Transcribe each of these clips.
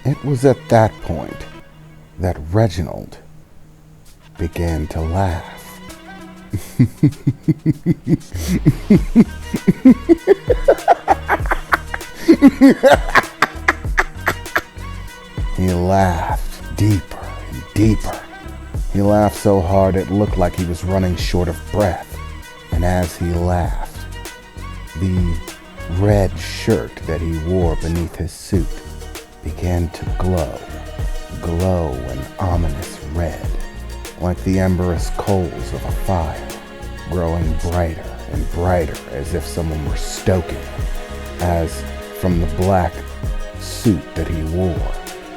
It was at that point that Reginald began to laugh. He laughed deeper and deeper. He laughed so hard it looked like he was running short of breath. And as he laughed, the red shirt that he wore beneath his suit began to glow an ominous red, like the emberous coals of a fire, growing brighter and brighter as if someone were stoking it, as from the black suit that he wore,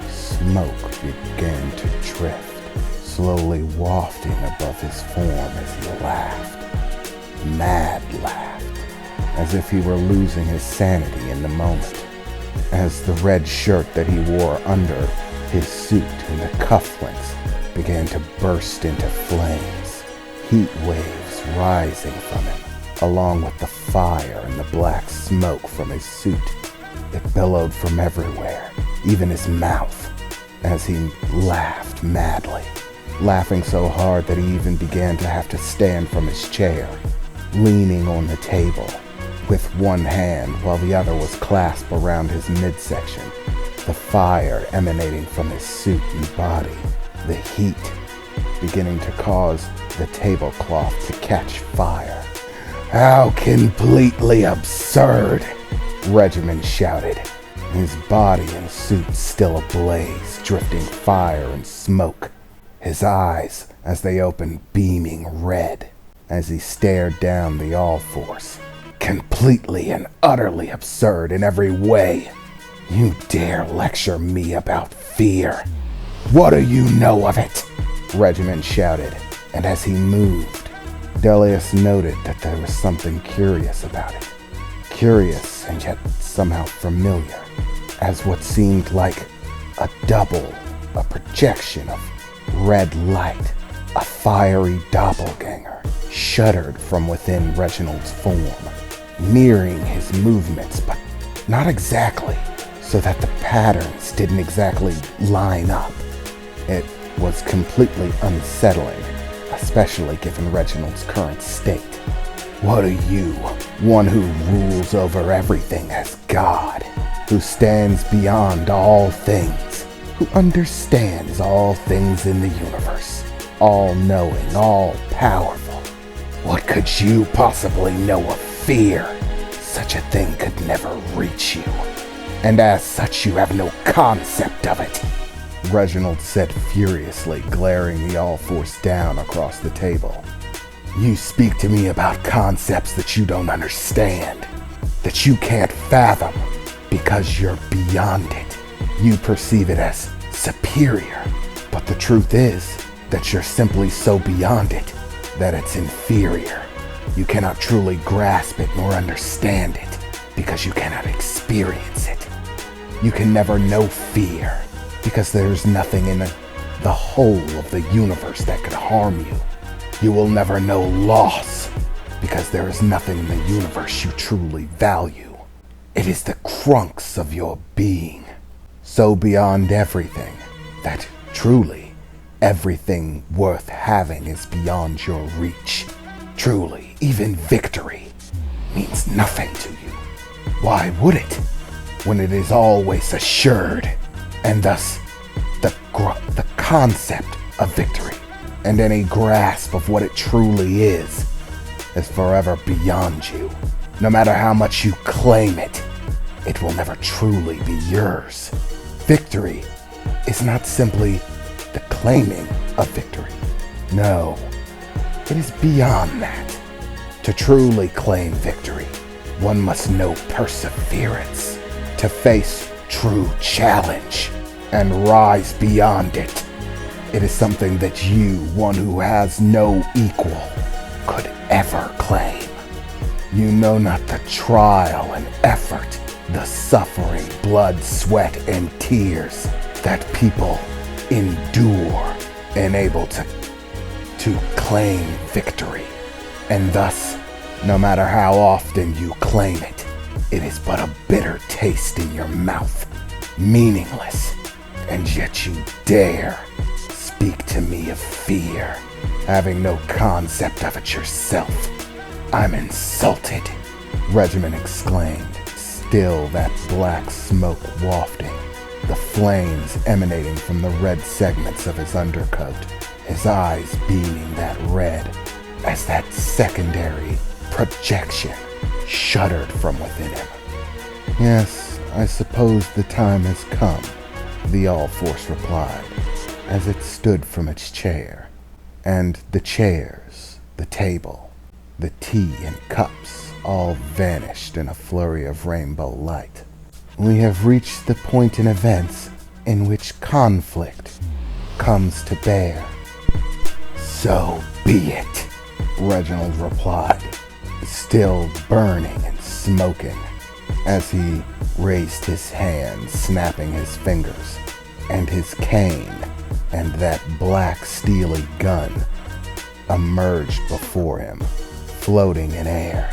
smoke began to drift, slowly wafting above his form as he laughed, mad laughed, as if he were losing his sanity in the moment, as the red shirt that he wore under his suit and the cufflinks began to burst into flames, heat waves rising from him, along with the fire and the black smoke from his suit. It billowed from everywhere, even his mouth, as he laughed madly, laughing so hard that he even began to have to stand from his chair, leaning on the table, with one hand while the other was clasped around his midsection, the fire emanating from his suit and body, the heat beginning to cause the tablecloth to catch fire. "How completely absurd!" Regimen shouted, his body and suit still ablaze, drifting fire and smoke, his eyes, as they opened, beaming red, as he stared down the All-Force. "Completely and utterly absurd in every way. You dare lecture me about fear? What do you know of it?" Regimen shouted, and as he moved, Delius noted that there was something curious about it. Curious and yet somehow familiar, as what seemed like a double, a projection of red light, a fiery doppelganger, shuddered from within Reginald's form, mirroring his movements, but not exactly, so that the patterns didn't exactly line up. It was completely unsettling, especially given Reginald's current state. What are you, one who rules over everything as God, who stands beyond all things, who understands all things in the universe, all-knowing, all-powerful? What could you possibly know of fear? Such a thing could never reach you, and as such you have no concept of it," Reginald said furiously, glaring the All-Force down across the table. "You speak to me about concepts that you don't understand, that you can't fathom, because you're beyond it. You perceive it as superior, but the truth is that you're simply so beyond it that it's inferior. You cannot truly grasp it nor understand it, because you cannot experience it. You can never know fear, because there's nothing in the whole of the universe that could harm you. You will never know loss, because there is nothing in the universe you truly value. It is the crux of your being, so beyond everything that truly everything worth having is beyond your reach. Truly, even victory means nothing to you. Why would it, when it is always assured, and thus the concept of victory and any grasp of what it truly is forever beyond you. No matter how much you claim it, it will never truly be yours. Victory is not simply the claiming of victory. No, it is beyond that. To truly claim victory, one must know perseverance, to face true challenge and rise beyond it. It is something that you, one who has no equal, could ever claim. You know not the trial and effort, the suffering, blood, sweat, and tears that people endure and able to claim victory. And thus, no matter how often you claim it, it is but a bitter taste in your mouth, meaningless, And yet you dare speak to me of fear, having no concept of it yourself. I'm insulted, Regiment exclaimed, still that black smoke wafting, the flames emanating from the red segments of his undercoat, his eyes beaming that red as that secondary projection shuddered from within him. Yes, I suppose the time has come, the All-Force replied, as it stood from its chair, and the chairs, the table, the tea and cups all vanished in a flurry of rainbow light. We have reached the point in events in which conflict comes to bear. So be it, Reginald replied, still burning and smoking, as he raised his hand, snapping his fingers, and his cane and that black steely gun emerged before him, floating in air.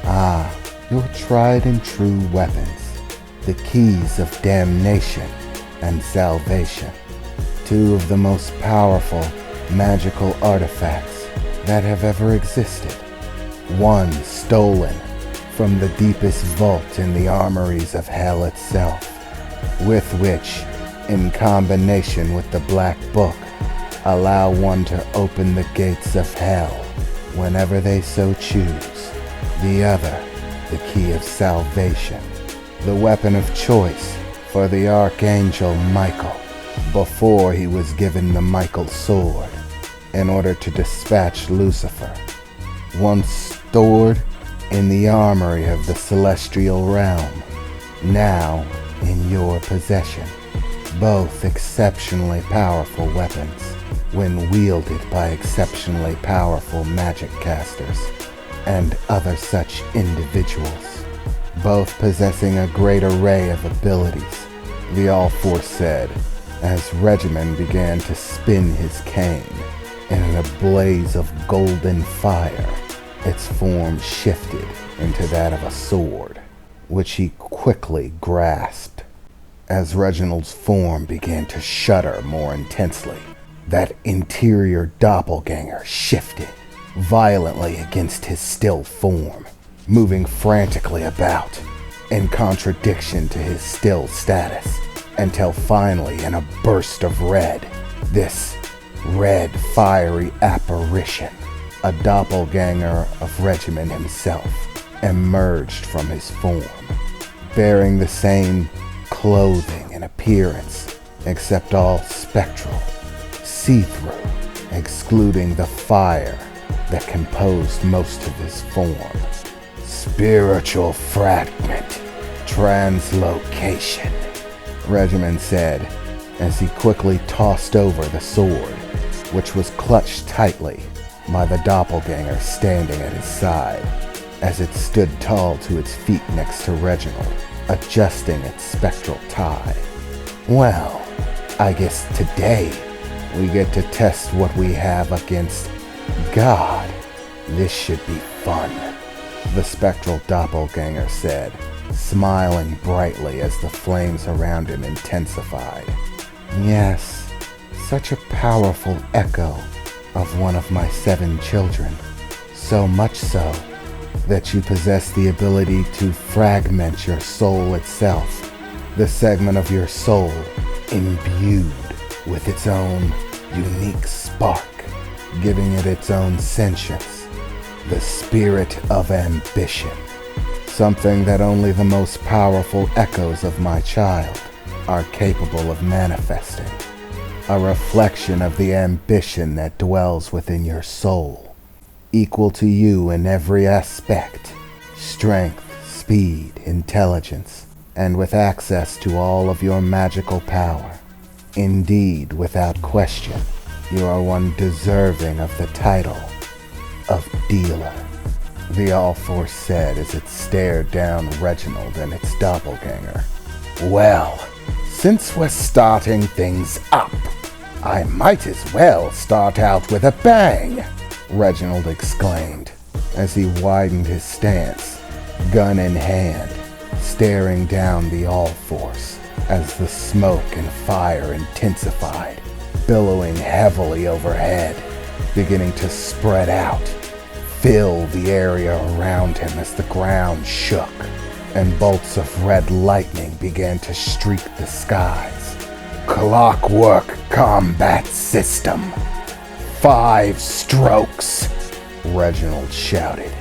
Ah, your tried and true weapons, the keys of damnation and salvation, two of the most powerful magical artifacts that have ever existed. One stolen from the deepest vault in the armories of hell itself, with which, in combination with the Black Book, allow one to open the gates of hell whenever they so choose. The other, the key of salvation, the weapon of choice for the Archangel Michael, before he was given the Michael Sword in order to dispatch Lucifer, once stored in the armory of the celestial realm, now in your possession. Both exceptionally powerful weapons when wielded by exceptionally powerful magic casters and other such individuals, both possessing a great array of abilities, the All-Force said, as Regiment began to spin his cane, and in a blaze of golden fire, its form shifted into that of a sword, which he quickly grasped. As Reginald's form began to shudder more intensely, that interior doppelganger shifted violently against his still form, moving frantically about, in contradiction to his still status, until finally, in a burst of red, this red fiery apparition, a doppelganger of Regiment himself, emerged from his form, bearing the same clothing and appearance, except all spectral, see-through, excluding the fire that composed most of his form. Spiritual fragment, translocation, Regiment said, as he quickly tossed over the sword, which was clutched tightly by the doppelganger standing at his side, as it stood tall to its feet next to Reginald, adjusting its spectral tie. Well, I guess today we get to test what we have against God. This should be fun, the spectral doppelganger said, smiling brightly as the flames around him intensified. Yes, such a powerful echo of one of my 7 children, so much so that you possess the ability to fragment your soul itself, the segment of your soul imbued with its own unique spark, giving it its own sentience, the spirit of ambition, something that only the most powerful echoes of my child are capable of manifesting, a reflection of the ambition that dwells within your soul, equal to you in every aspect, strength, speed, intelligence, and with access to all of your magical power. Indeed, without question, you are one deserving of the title of dealer, the All-Force said as it stared down Reginald and its doppelganger. Well, since we're starting things up, I might as well start out with a bang, Reginald exclaimed as he widened his stance, gun in hand, staring down the All-Force, as the smoke and fire intensified, billowing heavily overhead, beginning to spread out, fill the area around him as the ground shook, and bolts of red lightning began to streak the skies. "Clockwork combat system. 5 strokes," Reginald shouted.